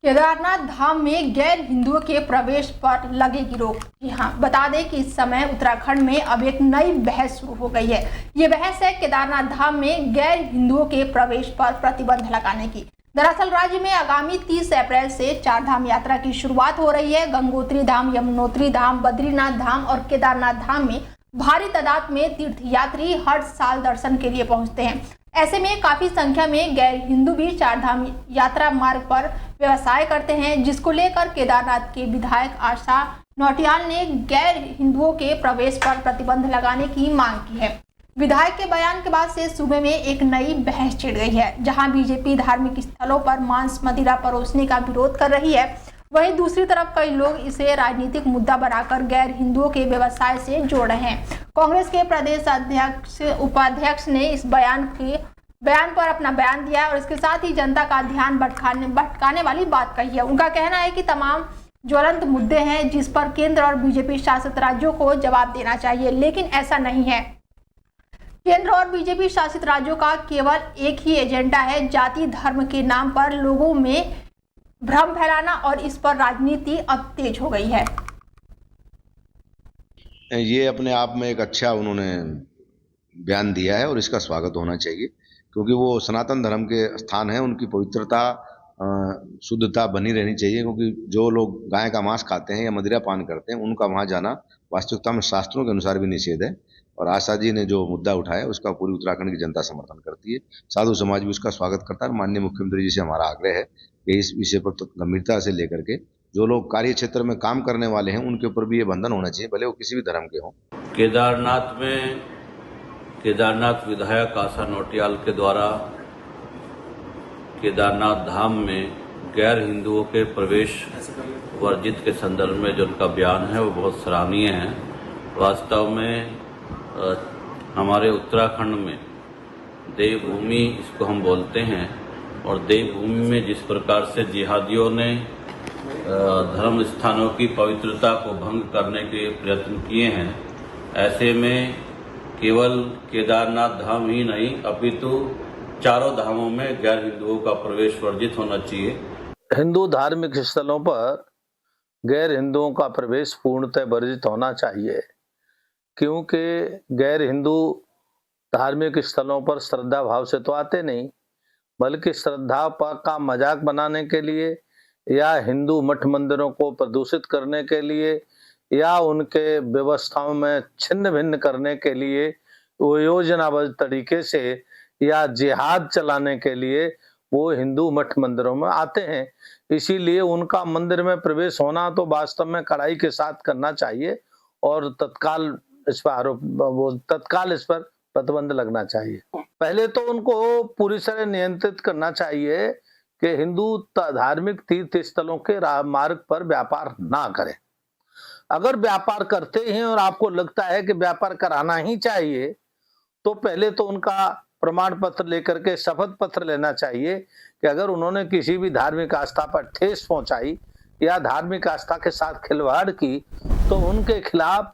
केदारनाथ धाम में गैर हिंदुओं के प्रवेश पर लगेगी रोक। जी हाँ, बता दें कि इस समय उत्तराखंड में अब एक नई बहस शुरू हो गई है। ये बहस है केदारनाथ धाम में गैर हिंदुओं के प्रवेश पर प्रतिबंध लगाने की। दरअसल राज्य में आगामी 30 अप्रैल से 4 धाम यात्रा की शुरुआत हो रही है। गंगोत्री धाम, यमुनोत्री धाम, बद्रीनाथ धाम और केदारनाथ धाम में भारी तादाद में तीर्थयात्री हर साल दर्शन के लिए पहुंचते हैं। ऐसे में काफी संख्या में गैर हिंदू भी 4 धाम यात्रा मार्ग पर व्यवसाय करते हैं, जिसको लेकर केदारनाथ के विधायक आशा नौटियाल ने गैर हिंदुओं के प्रवेश पर प्रतिबंध लगाने की मांग की है। विधायक के बयान के बाद से सूबे में एक नई बहस छिड़ गई है। जहां बीजेपी धार्मिक स्थलों पर मांस मदिरा परोसने का विरोध कर रही है, वहीं दूसरी तरफ कई लोग इसे राजनीतिक मुद्दा बनाकर गैर हिंदुओं के व्यवसाय से जोड़ रहे हैं। कांग्रेस के प्रदेश अध्यक्ष उपाध्यक्ष ने इस बयान पर अपना बयान दिया और इसके साथ ही जनता का ध्यान भटकाने वाली बात कही है। उनका कहना है कि तमाम ज्वलंत मुद्दे हैं जिस पर केंद्र और बीजेपी शासित राज्यों को जवाब देना चाहिए, लेकिन ऐसा नहीं है। केंद्र और बीजेपी शासित राज्यों का केवल एक ही एजेंडा है, जाति धर्म के नाम पर लोगों में भ्रम फैलाना, और इस पर राजनीति अब तेज हो गई है। ये अपने आप में एक अच्छा उन्होंने बयान दिया है और इसका स्वागत होना चाहिए, क्योंकि वो सनातन धर्म के स्थान है, उनकी पवित्रता शुद्धता बनी रहनी चाहिए। क्योंकि जो लोग गाय का मांस खाते हैं या मदिरा पान करते हैं, उनका वहाँ जाना वास्तविकता में शास्त्रों के अनुसार भी निषेध है। और आशा जी ने जो मुद्दा उठाया उसका पूरी उत्तराखंड की जनता समर्थन करती है, साधु समाज भी उसका स्वागत करता है। माननीय मुख्यमंत्री जी से हमारा आग्रह है कि इस विषय पर गंभीरता से लेकर के जो लोग कार्य क्षेत्र में काम करने वाले हैं उनके ऊपर भी ये बंधन होना चाहिए, भले वो किसी भी धर्म के हों। केदारनाथ में केदारनाथ विधायक आशा नौटियाल के द्वारा केदारनाथ धाम में गैर हिंदुओं के प्रवेश वर्जित के संदर्भ में जो उनका बयान है वो बहुत सराहनीय है। वास्तव में हमारे उत्तराखंड में देवभूमि इसको हम बोलते हैं, और देवभूमि में जिस प्रकार से जिहादियों ने धर्म स्थानों की पवित्रता को भंग करने के प्रयत्न किए हैं, ऐसे में केवल केदारनाथ धाम ही नहीं अपितु चारों धामों में गैर हिंदुओं का प्रवेश वर्जित होना चाहिए। हिंदू धार्मिक स्थलों पर गैर हिंदुओं का प्रवेश पूर्णतः वर्जित होना चाहिए, क्योंकि गैर हिंदू धार्मिक स्थलों पर श्रद्धा भाव से तो आते नहीं, बल्कि श्रद्धा का मजाक बनाने के लिए या हिंदू मठ मंदिरों को प्रदूषित करने के लिए या उनके व्यवस्थाओं में छिन्न भिन्न करने के लिए वो योजनाबद्ध तरीके से या जिहाद चलाने के लिए वो हिंदू मठ मंदिरों में आते हैं। इसीलिए उनका मंदिर में प्रवेश होना तो वास्तव में कड़ाई के साथ करना चाहिए और तत्काल इस पर प्रतिबंध लगना चाहिए। पहले तो उनको पूरी तरह नियंत्रित करना चाहिए कि हिंदू धार्मिक तीर्थ स्थलों के मार्ग पर व्यापार ना करें। अगर व्यापार करते हैं और आपको लगता है कि व्यापार कराना ही चाहिए, तो पहले तो उनका प्रमाण पत्र लेकर के शपथ पत्र लेना चाहिए कि अगर उन्होंने किसी भी धार्मिक आस्था पर ठेस पहुंचाई या धार्मिक आस्था के साथ खिलवाड़ की तो उनके खिलाफ